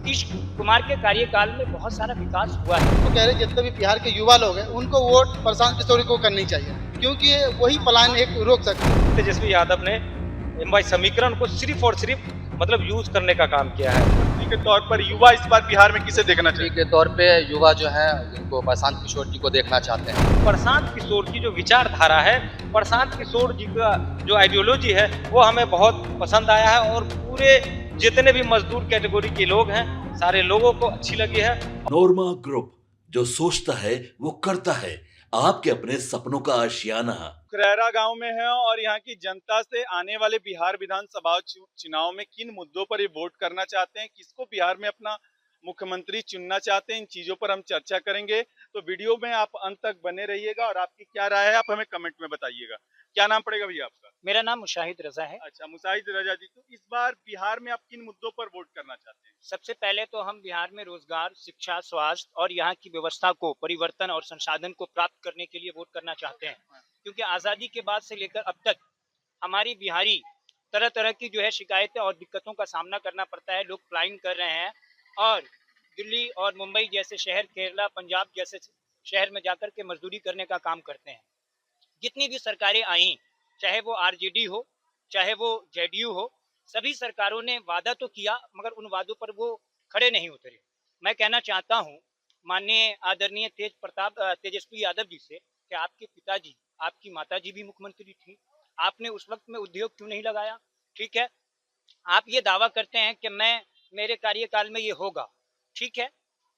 नीतीश कुमार के कार्यकाल में बहुत सारा विकास हुआ है। तो कह रहे जितने भी बिहार के युवा लोग हैं उनको वोट प्रशांत किशोर को करनी चाहिए, क्योंकि वही पलायन एक रोक सकते हैं। तेजस्वी यादव ने एमवाई समीकरण को सिर्फ और सिर्फ मतलब यूज करने का काम किया है। के तौर पर युवा इस बार बिहार में किसे देखना चाहिए? के तौर पे युवा जो है जिनको प्रशांत किशोर जी को देखना चाहते हैं। प्रशांत किशोर की जो विचारधारा है, प्रशांत किशोर जी का जो आइडियोलॉजी है वो हमें बहुत पसंद आया है और पूरे जितने भी मजदूर कैटेगरी के लोग हैं सारे लोगों को अच्छी लगी है। नोरमा ग्रुप, जो सोचता है वो करता है, आपके अपने सपनों का आशियाना। खैरा गांव में है और यहाँ की जनता से आने वाले बिहार विधानसभा चुनाव में किन मुद्दों पर ये वोट करना चाहते हैं, किसको बिहार में अपना मुख्यमंत्री चुनना चाहते हैं, इन चीजों पर हम चर्चा करेंगे। तो वीडियो में आप अंत तक बने रहिएगा और आपकी क्या राय है आप हमें कमेंट में बताइएगा। क्या नाम पड़ेगा भैया आपका? मेरा नाम मुशाहिद रजा है। अच्छा मुशाहिद रजा जी, तो इस बार बिहार में आप किन मुद्दों पर वोट करना चाहते हैं? सबसे पहले तो हम बिहार में रोजगार, शिक्षा, स्वास्थ्य और यहाँ की व्यवस्था को परिवर्तन और संसाधन को प्राप्त करने के लिए वोट करना चाहते हैं, क्योंकि आज़ादी के बाद से लेकर अब तक हमारी बिहारी तरह तरह की जो है शिकायतें और दिक्कतों का सामना करना पड़ता है। लोग पलायन कर रहे हैं और दिल्ली और मुंबई जैसे शहर, केरला, पंजाब जैसे शहर में जाकर के मजदूरी करने का काम करते हैं। जितनी भी सरकारें आई, चाहे वो आरजेडी हो, चाहे वो जेडीयू हो, सभी सरकारों ने वादा तो किया मगर उन वादों पर वो खड़े नहीं उतरे। मैं कहना चाहता हूँ माननीय आदरणीय तेजस्वी यादव जी से कि आपके पिताजी, आपकी माताजी भी मुख्यमंत्री थी, आपने उस वक्त में उद्योग क्यों नहीं लगाया? ठीक है, आप ये दावा करते हैं कि मेरे कार्यकाल में ये होगा, ठीक है,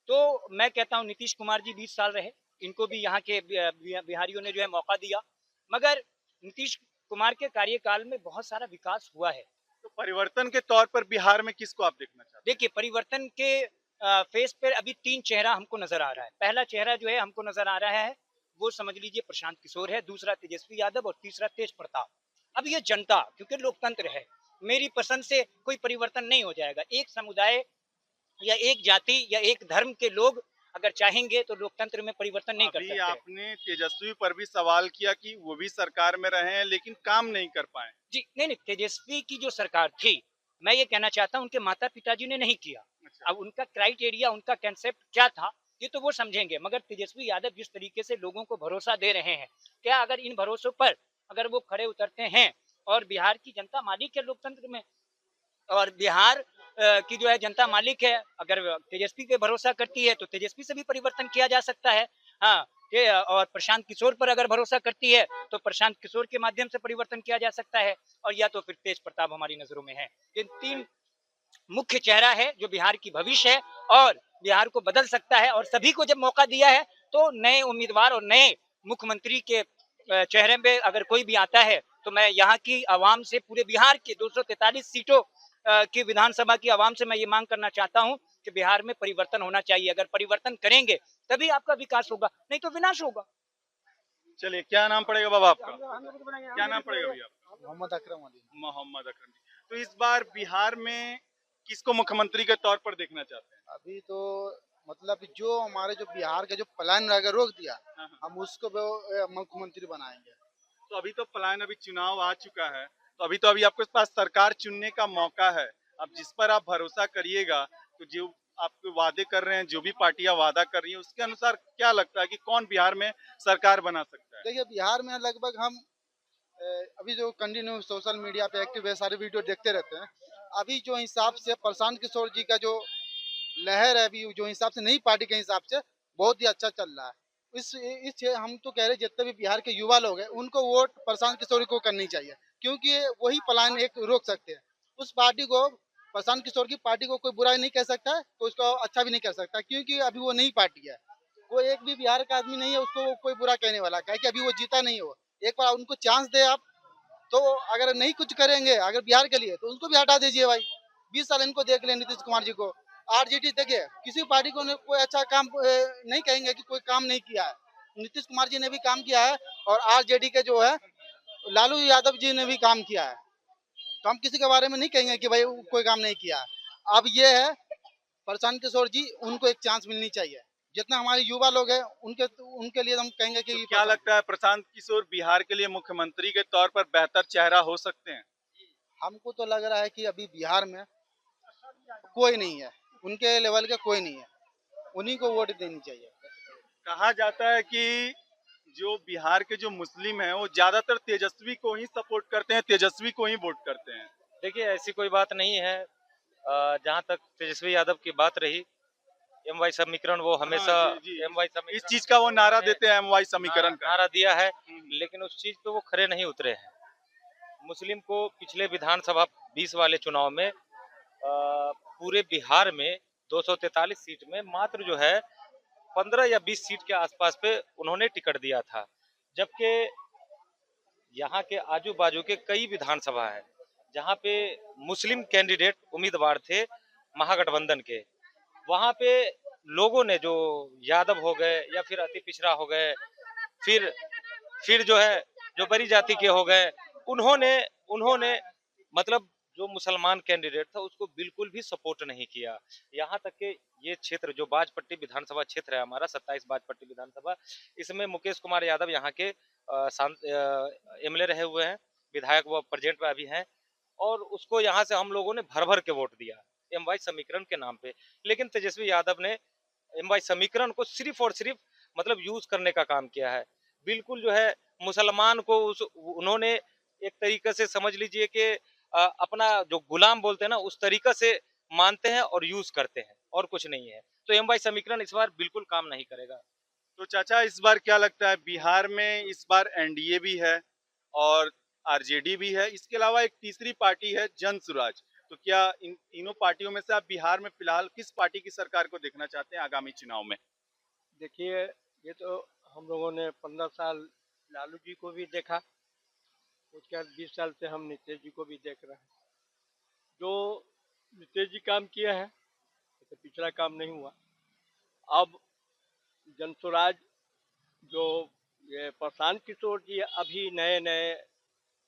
तो मैं कहता हूँ नीतीश कुमार जी 20 साल रहे, इनको भी यहाँ के बिहारियों ने जो है मौका दिया, मगर नीतीश कुमार के कार्यकाल में बहुत सारा विकास हुआ है। तो परिवर्तन के तौर पर बिहार में किसको आप देखना चाहते हैं? देखिए, परिवर्तन के फेस पर अभी 3 चेहरा हमको नजर आ रहा है। पहला चेहरा जो है हमको नजर आ रहा है वो समझ लीजिए प्रशांत किशोर है, दूसरा तेजस्वी यादव और तीसरा तेज प्रताप। अब ये जनता, क्योंकि लोकतंत्र है, मेरी पसंद से कोई परिवर्तन नहीं हो जाएगा। एक समुदाय या एक जाति या एक धर्म के लोग अगर चाहेंगे तो लोकतंत्र में परिवर्तन नहीं कर सकते। आपने तेजस्वी पर भी सवाल किया कि वो भी सरकार में रहे हैं लेकिन काम नहीं कर पाए। जी नहीं, तेजस्वी की जो सरकार थी, मैं ये कहना चाहता हूँ उनके माता पिताजी ने नहीं किया। अच्छा। अब उनका क्राइटेरिया, उनका कंसेप्ट क्या था ये तो वो समझेंगे, मगर तेजस्वी यादव जिस तरीके से लोगों को भरोसा दे रहे हैं, क्या अगर इन भरोसों पर अगर वो खड़े उतरते हैं और बिहार की जनता मालिक है लोकतंत्र में, और बिहार की जो है जनता मालिक है, अगर तेजस्वी पे भरोसा करती है तो तेजस्वी से भी परिवर्तन किया जा सकता है। हाँ, और प्रशांत किशोर पर अगर भरोसा करती है तो प्रशांत किशोर के माध्यम से परिवर्तन किया जा सकता है, और या तो फिर तेज प्रताप हमारी नजरों में है। ये 3 मुख्य चेहरा है जो बिहार की भविष्य है और बिहार को बदल सकता है, और सभी को जब मौका दिया है तो नए उम्मीदवार और नए मुख्यमंत्री के चेहरे पे अगर कोई भी आता है तो मैं यहाँ की आवाम से, पूरे बिहार के 243 सीटों की विधानसभा की आवाम से मैं ये मांग करना चाहता हूँ कि बिहार में परिवर्तन होना चाहिए। अगर परिवर्तन करेंगे तभी आपका विकास होगा, नहीं तो विनाश होगा। चलिए, क्या नाम पड़ेगा बाबा आपका? क्या नाम पड़ेगा भैया आपका? मोहम्मद अकरम अली। मोहम्मद अकरम जी। तो इस बार बिहार में किसको मुख्यमंत्री के तौर पर देखना चाहते हैं? अभी तो मतलब जो हमारे जो बिहार का जो पलायन अगर रोक दिया, हम उसको मुख्यमंत्री बनाएंगे। तो अभी तो प्लान, अभी चुनाव आ चुका है, तो अभी आपके पास सरकार चुनने का मौका है। अब जिस पर आप भरोसा करिएगा, तो जो आपके वादे कर रहे हैं, जो भी पार्टियां वादा कर रही हैं, उसके अनुसार क्या लगता है कि कौन बिहार में सरकार बना सकता है? देखिए, बिहार में लगभग हम अभी जो कंटिन्यू सोशल मीडिया पे एक्टिव है, सारे वीडियो देखते रहते हैं। अभी जो हिसाब से प्रशांत किशोर जी का जो लहर है, अभी जो हिसाब से नई पार्टी के हिसाब से बहुत ही अच्छा चल रहा है। इस हम तो कह रहे हैं जितने भी बिहार के युवा लोग हैं उनको वोट प्रशांत किशोर को करनी चाहिए, क्योंकि वही पलायन एक रोक सकते हैं। उस पार्टी को, प्रशांत किशोर की पार्टी को कोई बुरा नहीं कह सकता है, तो उसको अच्छा भी नहीं कर सकता, क्योंकि अभी वो नई पार्टी है। वो एक भी बिहार का आदमी नहीं है उसको कोई बुरा कहने वाला, क्या कि अभी वो जीता नहीं हो। एक बार उनको चांस दे आप, तो अगर नहीं कुछ करेंगे अगर बिहार के लिए तो उनको भी हटा दीजिए भाई। 20 साल इनको देख ले नीतीश कुमार जी को। आरजेडी देखिए, किसी पार्टी को कोई अच्छा काम नहीं कहेंगे कि कोई काम नहीं किया है। नीतीश कुमार जी ने भी काम किया है और आरजेडी के जो है लालू यादव जी ने भी काम किया है, तो हम किसी के बारे में नहीं कहेंगे कि भाई कोई काम नहीं किया। अब ये है प्रशांत किशोर जी, उनको एक चांस मिलनी चाहिए। जितना हमारे युवा लोग हैं उनके लिए हम कहेंगे कि तो क्या लगता है प्रशांत किशोर बिहार के लिए मुख्यमंत्री के तौर पर बेहतर चेहरा हो सकते हैं? हमको तो लग रहा है कि अभी बिहार में कोई नहीं है, उनके लेवल का कोई नहीं है, उन्हीं को वोट देनी चाहिए। कहा जाता है कि जो बिहार के जो मुस्लिम हैं वो ज्यादातर तेजस्वी को ही सपोर्ट करते हैं, तेजस्वी को ही वोट करते हैं। देखिए ऐसी कोई बात नहीं है। जहाँ तक तेजस्वी यादव की बात रही, एम वाई समीकरण वो हमेशा हाँ, जी, जी। एम वाई समीकरण इस चीज का वो नारा उन्होंने देते हैं, एमवाई समीकरण का। नारा दिया है, हम्म। लेकिन उस चीज पे वो खरे नहीं उतरे हैं। मुस्लिम को पिछले विधानसभा 20 वाले चुनाव में पूरे बिहार में 243 सीट में मात्र जो है 15 या 20 सीट के आसपास पे उन्होंने टिकट दिया था, जबकि यहाँ के आजू बाजू के कई विधानसभा है जहाँ पे मुस्लिम कैंडिडेट उम्मीदवार थे महागठबंधन के। वहाँ पे लोगों ने जो यादव हो गए या फिर अति पिछड़ा हो गए, फिर जो है जो बड़ी जाति के हो गए, उन्होंने उन्होंने मतलब जो मुसलमान कैंडिडेट था उसको बिल्कुल भी सपोर्ट नहीं किया। यहाँ तक कि ये क्षेत्र जो बाजपट्टी विधानसभा क्षेत्र है हमारा 27 बाजपट्टी विधानसभा, इसमें मुकेश कुमार यादव यहाँ के एमएलए रहे हुए हैं, विधायक वो प्रेजेंट में अभी हैं, और उसको यहाँ से हम लोगों ने भर भर के वोट दिया एम वाई समीकरण के नाम पे। लेकिन तेजस्वी यादव ने एम वाई समीकरण को सिर्फ और सिर्फ मतलब यूज करने का काम किया है। बिल्कुल जो है मुसलमान को उन्होंने एक तरीके से समझ लीजिए कि अपना जो गुलाम बोलते हैं ना उस तरीके से मानते हैं और यूज करते हैं, और कुछ नहीं है। तो एम वाई समीकरण इस बार बिल्कुल काम नहीं करेगा। तो चाचा इस बार क्या लगता है, बिहार में इस बार एनडीए भी है और आरजेडी भी है, इसके अलावा एक तीसरी पार्टी है जन सुराज। तो क्या इन तीनों पार्टियों में से आप बिहार में फिलहाल किस पार्टी की सरकार को देखना चाहते हैं आगामी चुनाव में? देखिए, ये तो हम लोगों ने 15 साल लालू जी को भी देखा, उसके बाद 20 साल से हम नीतीश जी को भी देख रहे हैं। जो नीतीश जी काम किए हैं तो पिछला काम नहीं हुआ। अब जनसुराज जो ये प्रशांत किशोर जी अभी नए नए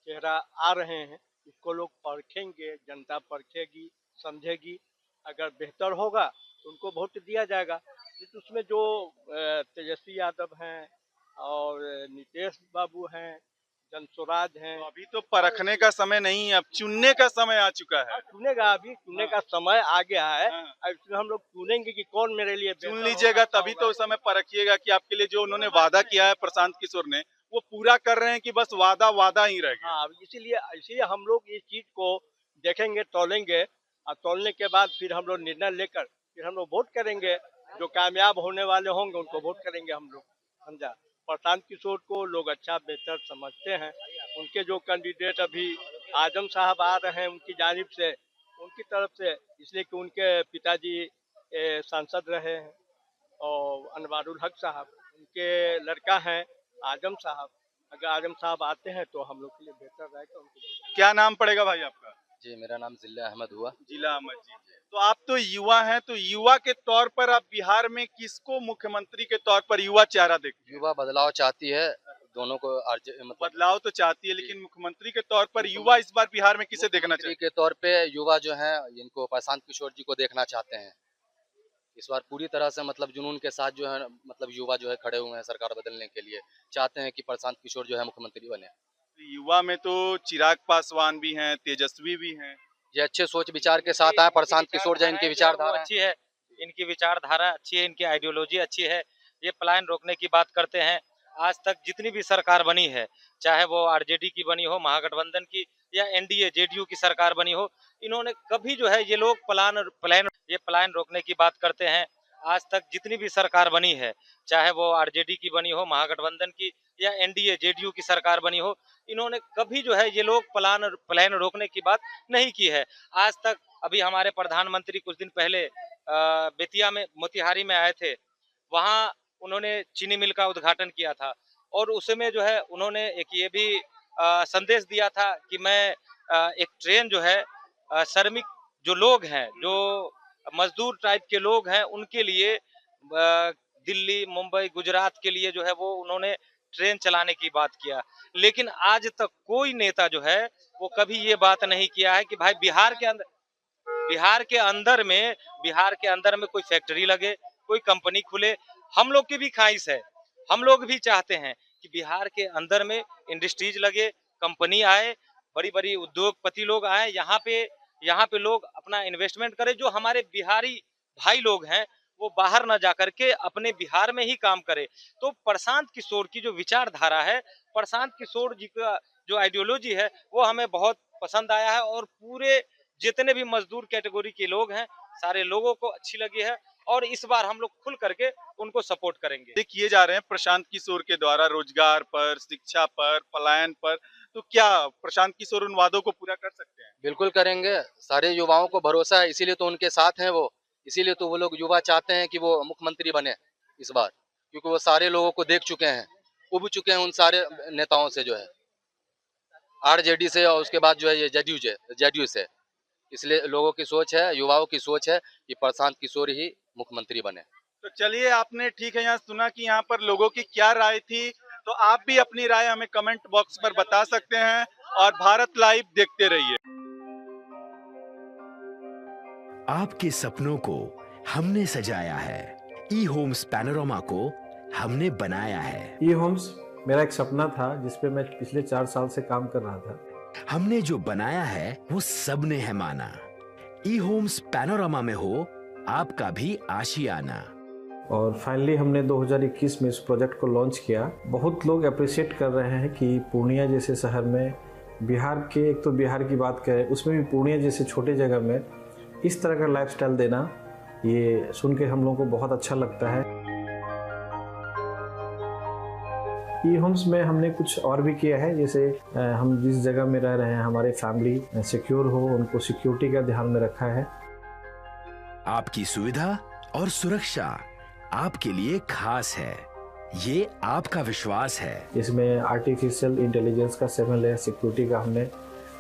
चेहरा आ रहे हैं, इसको लोग परखेंगे, जनता परखेगी, समझेगी। अगर बेहतर होगा तो उनको वोट दिया जाएगा। तो उसमें जो तेजस्वी यादव हैं और नीतीश बाबू हैं, जनसुराज हैं, तो अभी तो परखने का समय नहीं है, अब चुनने का समय आ चुका है। चुनेगा, अभी चुनने का समय आ गया है। हाँ। अब इसमें हम लोग चुनेंगे कि कौन मेरे लिए चुन बेहतर लीजिएगा, होगा, तभी तो उस समय परखिएगा कि आपके लिए जो उन्होंने वादा किया है प्रशांत किशोर ने वो पूरा कर रहे हैं कि बस वादा वादा ही रह गया। हाँ, इसीलिए हम लोग इस चीज को देखेंगे, तौलेंगे, और तौलने के बाद फिर हम लोग निर्णय लेकर फिर हम लोग वोट करेंगे। जो कामयाब होने वाले होंगे उनको वोट करेंगे हम लोग, समझा। प्रशांत किशोर को लोग अच्छा बेहतर समझते हैं। उनके जो कैंडिडेट अभी आजम साहब आ रहे हैं उनकी जानिब से, उनकी तरफ से, इसलिए कि उनके पिताजी सांसद रहे हैं और अनवारुल हक साहब उनके लड़का हैं आजम साहब। अगर आजम साहब आते हैं तो हम लोग के लिए बेहतर रहेगा। उनको क्या नाम पड़ेगा भाई आपका? जी, मेरा नाम जिल्ला अहमद हुआ। जिला अहमद जी। तो आप तो युवा हैं, तो युवा के तौर पर आप बिहार में किसको मुख्यमंत्री के तौर पर युवा चेहरा देखते हैं? युवा बदलाव चाहती है, दोनों को मतलब बदलाव तो चाहती है, लेकिन मुख्यमंत्री के तौर पर युवा इस बार बिहार में किसे देखना मुख्यमंत्री चाहिए? के तौर पे युवा जो है इनको प्रशांत किशोर जी को देखना चाहते हैं। इस बार पूरी तरह से मतलब जुनून के साथ जो है मतलब युवा जो है खड़े हुए हैं सरकार बदलने के लिए, चाहते हैं कि प्रशांत किशोर जो है मुख्यमंत्री बने। युवा में तो चिराग पासवान भी हैं, तेजस्वी भी हैं। ये अच्छे सोच विचार के साथ आए प्रशांत किशोर जो इनकी विचारधारा अच्छी है, इनकी विचारधारा अच्छी है, इनकी आइडियोलॉजी अच्छी है। ये पलायन रोकने की बात करते हैं। आज तक जितनी भी सरकार बनी है, चाहे वो आरजेडी की बनी हो, महागठबंधन की, या एनडीए जेडीयू की सरकार बनी हो, इन्होंने कभी जो है ये लोग पलायन रोकने की बात करते हैं। आज तक जितनी भी सरकार बनी है, चाहे वो आरजेडी की बनी हो, महागठबंधन की, या एनडीए जेडीयू की सरकार बनी हो, इन्होंने कभी जो है ये लोग पलायन रोकने की बात नहीं की है आज तक। अभी हमारे प्रधानमंत्री कुछ दिन पहले बेतिया में, मोतिहारी में आए थे, वहाँ उन्होंने चीनी मिल का उद्घाटन किया था, और उसमें जो है उन्होंने एक ये भी संदेश दिया था कि मैं एक ट्रेन जो है श्रमिक जो लोग हैं, जो मजदूर टाइप के लोग हैं, उनके लिए दिल्ली, मुंबई, गुजरात के लिए जो है वो उन्होंने ट्रेन चलाने की बात किया। लेकिन आज तक कोई नेता जो है वो कभी ये बात नहीं किया है कि भाई बिहार के अंदर में कोई फैक्ट्री लगे, कोई कंपनी खुले। हम लोग की भी ख्वाहिश है, हम लोग भी चाहते हैं कि बिहार के अंदर में इंडस्ट्रीज लगे, कंपनी आए, बड़ी बड़ी उद्योगपति लोग आए, यहाँ पे लोग अपना इन्वेस्टमेंट करें, जो हमारे बिहारी भाई लोग हैं वो बाहर न जाकर के अपने बिहार में ही काम करे। तो प्रशांत किशोर की जो विचारधारा है, प्रशांत किशोर जी का जो आइडियोलॉजी है वो हमें बहुत पसंद आया है और पूरे जितने भी मजदूर कैटेगरी के लोग हैं सारे लोगों को अच्छी लगी है और इस बार हम लोग खुल करके उनको सपोर्ट करेंगे। किए जा रहे हैं प्रशांत किशोर के द्वारा रोजगार पर, शिक्षा पर, पलायन पर, तो क्या प्रशांत किशोर उन वादों को पूरा कर सकते हैं? बिल्कुल करेंगे। सारे युवाओं को भरोसा है, इसीलिए तो उनके साथ हैं वो। इसीलिए तो वो लोग युवा चाहते हैं कि वो मुख्यमंत्री बने इस बार, क्योंकि वो सारे लोगों को देख चुके हैं, उब चुके हैं उन सारे नेताओं से जो है, आरजेडी से और उसके बाद जो है ये जेडीयू से। इसलिए लोगों की सोच है, युवाओं की सोच है कि प्रशांत किशोर ही मुख्यमंत्री बने। तो चलिए, आपने ठीक है यहाँ सुना कि यहाँ पर लोगों की क्या राय थी, तो आप भी अपनी राय हमें कमेंट बॉक्स पर बता सकते हैं और भारत लाइव देखते रहिए। आपके सपनों को हमने सजाया है, ई होम्स पैनोरमा को हमने बनाया है। ई होम्स मेरा एक सपना था जिस पे मैं पिछले 4 साल से काम कर रहा था। हमने जो बनाया है वो सबने है माना। ई होम्स पैनोरमा में हो आपका भी आशियाना। और फाइनली हमने 2021 में इस प्रोजेक्ट को लॉन्च किया। बहुत लोग अप्रिशिएट कर रहे हैं कि पूर्णिया जैसे शहर में, बिहार के, एक तो बिहार की बात करें उसमें भी पूर्णिया जैसे छोटे जगह में इस तरह का लाइफस्टाइल देना, ये सुन के हम लोगों को बहुत अच्छा लगता है। ई होम्स में हमने कुछ और भी किया है, जैसे हम जिस जगह में रह रहे हैं हमारे फैमिली सिक्योर हो, उनको सिक्योरिटी का ध्यान में रखा है। आपकी सुविधा और सुरक्षा आपके लिए खास है, ये आपका विश्वास है। इसमें आर्टिफिशियल इंटेलिजेंस का 7 लेयर सिक्योरिटी का हमने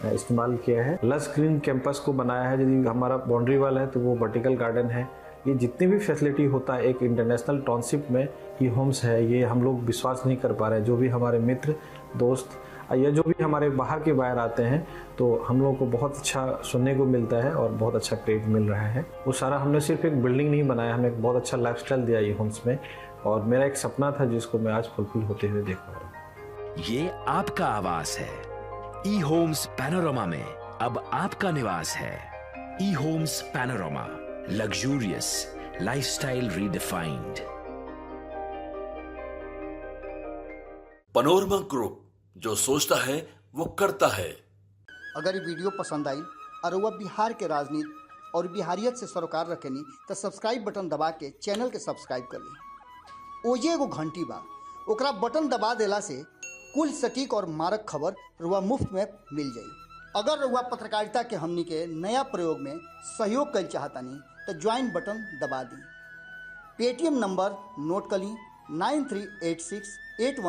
इस्तेमाल किया है। लस ग्रीन कैंपस को बनाया है, यदि हमारा बाउंड्री वाल है तो वो वर्टिकल गार्डन है। ये जितनी भी फैसिलिटी होता है एक इंटरनेशनल टाउनशिप में ई होम्स है, ये हम लोग विश्वास नहीं कर पा रहे हैं। जो भी हमारे मित्र दोस्त या जो भी हमारे बाहर के बाहर आते हैं तो हम लोगों को बहुत अच्छा सुनने को मिलता है और बहुत अच्छा क्रेडिट मिल रहा है। वो सारा हमने सिर्फ एक बिल्डिंग नहीं बनाया, हमें एक बहुत अच्छा लाइफस्टाइल दिया ई होम्स में, और मेरा एक सपना था जिसको मैं आज फुलफिल होते हुए देख पा रहा हूँ। ये आपका आवास है। ई होम्स पैनोरमा में अब आपका निवास है। E homes Panorama, luxurious lifestyle redefined. Panorama group, जो सोचता है वो करता है। अगर ये वीडियो पसंद आई और वह बिहार के राजनीति और बिहारियत से सरोकार रखेनी तो सब्सक्राइब बटन दबा के चैनल के सब्सक्राइब कर ली। ओजे एगो घंटी बा, ओकरा बटन दबा देला से कुल सटीक और मारक खबर रुआ मुफ्त में मिल जाई। अगर रुआ पत्रकारिता के हमनी के नया प्रयोग में सहयोग कर चाहतानी तो ज्वाइन बटन दबा दी। पेटीएम नंबर नोट कर ली 938681